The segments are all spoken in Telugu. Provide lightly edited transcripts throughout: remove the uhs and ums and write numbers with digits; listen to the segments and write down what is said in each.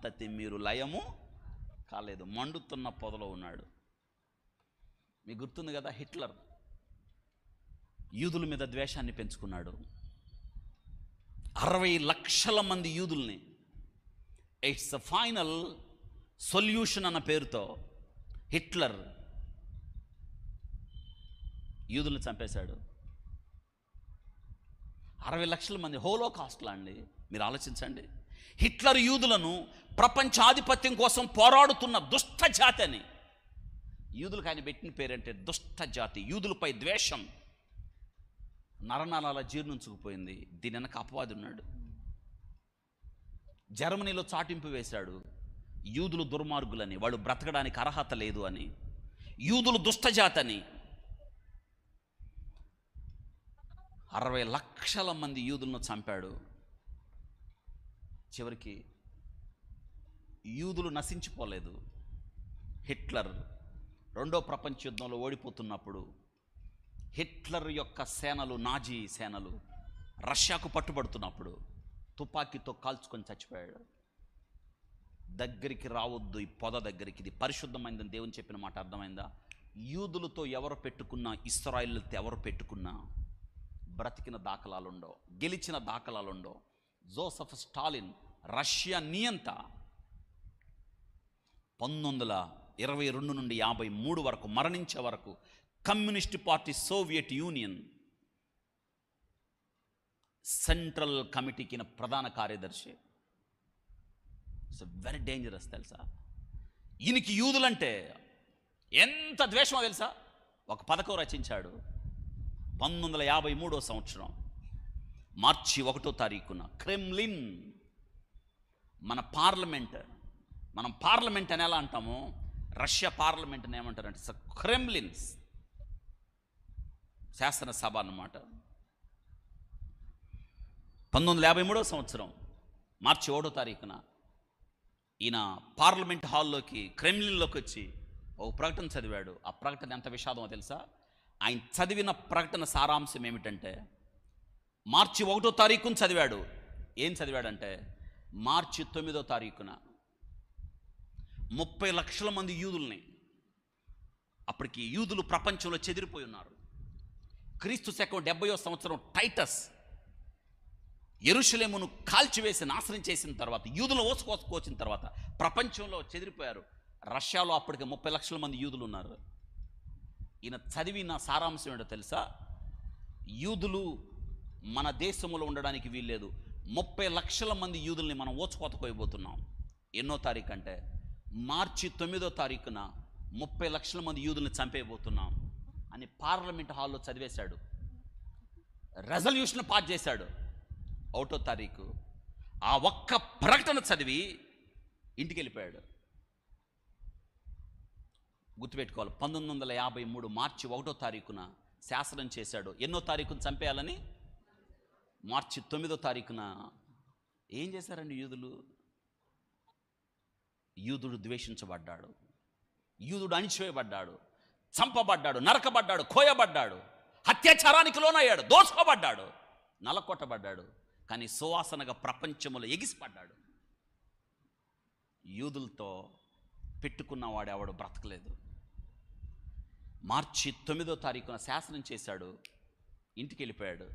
సంతతి మీరు లయము కాలేదు, మండుతున్న పొదలో ఉన్నాడు. మీకు గుర్తుంది కదా, హిట్లర్ యూదుల మీద ద్వేషాన్ని పెంచుకున్నాడు. 60 లక్షల మంది యూదుల్ని ఇట్స్ ద ఫైనల్ సొల్యూషన్ అన్న పేరుతో హిట్లర్ యూదుల్ని చంపేశాడు. 60 లక్షల మంది హోలోకాస్ట్లా అండి. మీరు ఆలోచించండి. హిట్లర్ యూదులను ప్రపంచాధిపత్యం కోసం పోరాడుతున్న దుష్ట జాతి అని, యూదులకు ఆయన పెట్టిన పేరంటే దుష్ట జాతి. యూదులపై ద్వేషం నరనరాల జీర్ణించుకుపోయింది. దీని వెనక అపవాది ఉన్నాడు. జర్మనీలో చాటింపు వేశాడు, యూదులు దుర్మార్గులని, వాళ్ళు బ్రతకడానికి అర్హత లేదు అని, యూదులు దుష్టజాతి అని. 60 లక్షల మంది యూదులను చంపాడు. చివరికి యూదులు నశించిపోలేదు. హిట్లర్ రెండో ప్రపంచ యుద్ధంలో ఓడిపోతున్నప్పుడు హిట్లర్ యొక్క సేనలు, నాజీ సేనలు రష్యాకు పట్టుబడుతున్నప్పుడు తుపాకీతో కాల్చుకొని చచ్చిపోయాడు. దగ్గరికి రావద్దు ఈ పొద దగ్గరికి, ఇది పరిశుద్ధమైందని దేవుని చెప్పిన మాట అర్థమైందా? యూదులతో ఎవరు పెట్టుకున్నా, ఇశ్రాయేలుతో ఎవరు పెట్టుకున్నా బ్రతికిన దాఖలాలుండో, గెలిచిన దాఖలాలుండో. జోసెఫ్ స్టాలిన్ రష్యా నియంత 1922 నుండి 53 వరకు మరణించే వరకు communist party Soviet union central కమిటీకి ప్రధాన కార్యదర్శి. ఇట్స్ వెరీ డేంజరస్ తెలుసా. ఈయనకి యూదులంటే ఎంత ద్వేషమో తెలుసా. ఒక పథకం రచించాడు 1953 సంవత్సరం మార్చి 1వ తారీఖున. క్రెమ్లిన్, మన పార్లమెంట్, మనం పార్లమెంట్ అని ఎలా అంటామో రష్యా పార్లమెంట్ అని ఏమంటారంటే క్రెమ్లిన్స్, శాసనసభ అన్నమాట. 1953 సంవత్సరం మార్చి 1వ తారీఖున ఈయన పార్లమెంట్ హాల్లోకి, క్రెమ్లిన్లోకి వచ్చి ఒక ప్రకటన చదివాడు. ఆ ప్రకటన ఎంత విషాదమో తెలుసా. ఆయన చదివిన ప్రకటన సారాంశం ఏమిటంటే, మార్చి 1వ తారీఖున చదివాడు. ఏం చదివాడంటే, మార్చి 9వ తారీఖున 30 లక్షల మంది యూదుల్ని, అప్పటికి యూదులు ప్రపంచంలో చెదిరిపోయి ఉన్నారు. క్రీస్తు శకం 70వ సంవత్సరం టైటస్ యెరూషలేమును కాల్చివేసి నాశనం చేసిన తర్వాత, యూదులను ఓసుకోసిన తర్వాత ప్రపంచంలో చెదిరిపోయారు. రష్యాలో అప్పటికి 30 లక్షల మంది యూదులు ఉన్నారు. ఈయన చదివిన సారాంశం ఏంటో తెలుసా. యూదులు మన దేశంలో ఉండడానికి వీల్లేదు, 30 లక్షల మంది యూదుల్ని మనం ఓచుకోతకోయబోతున్నాం. ఎన్నో తారీఖు అంటే మార్చి 9వ తారీఖున 30 లక్షల మంది యూదుల్ని చంపేయబోతున్నాం అని పార్లమెంట్ హాల్లో చదివేశాడు. రెజల్యూషన్ పాస్ చేశాడు 1వ తారీఖు. ఆ ఒక్క ప్రకటన చదివి ఇంటికి వెళ్ళిపోయాడు. గుర్తుపెట్టుకోవాలి, 1953 మార్చి 1వ తారీఖున శాసనం చేశాడు. ఎన్నో తారీఖున చంపేయాలని? మార్చి 9వ తారీఖున. ఏం చేశారండి యూదులు? యూదుడు ద్వేషించబడ్డాడు, యూదుడు అణిచివేయబడ్డాడు, చంపబడ్డాడు, నరకబడ్డాడు, కోయబడ్డాడు, అత్యాచారానికి లోనయ్యాడు, దోచుకోబడ్డాడు, నలకొట్టబడ్డాడు. కానీ సువాసనగా ప్రపంచంలో ఎగిసిపడ్డాడు. యూదులతో పెట్టుకున్నవాడు ఎవడు బ్రతకలేదు. మార్చి 9వ తారీఖున శాసనం చేశాడు, ఇంటికి వెళ్ళిపోయాడు.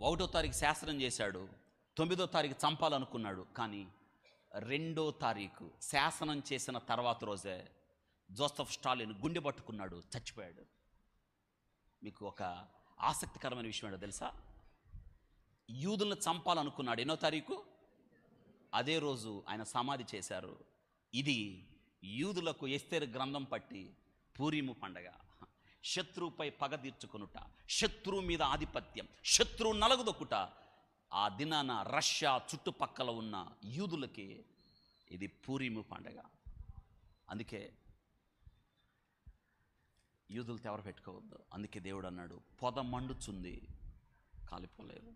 1వ తారీఖు శాసనం చేశాడు, 9వ తారీఖు చంపాలనుకున్నాడు. కానీ 2వ తారీఖు శాసనం చేసిన తర్వాత రోజే జోసెఫ్ స్టాలిన్ గుండె పట్టుకున్నాడు, చచ్చిపోయాడు. మీకు ఒక ఆసక్తికరమైన విషయం ఏంటో తెలుసా. యూదులను చంపాలనుకున్నాడు, ఎన్నో తారీఖు, అదే రోజు ఆయన సమాధి చేశారు. ఇది యూదులకు ఎస్తేరు గ్రంథం పట్టి పూరీము పండగ. శత్రువుపై పగ తీర్చుకొనుట, శత్రువు మీద ఆధిపత్యం, శత్రువు నలగదొక్కుట. ఆ దినాన రష్యా చుట్టుపక్కల ఉన్న యూదులకి ఇది పూరీము పండగ. అందుకే యూదులతో ఎవరు పెట్టుకోవద్దు. అందుకే దేవుడు అన్నాడు, పొద మండుచుంది కాలిపోలేదు.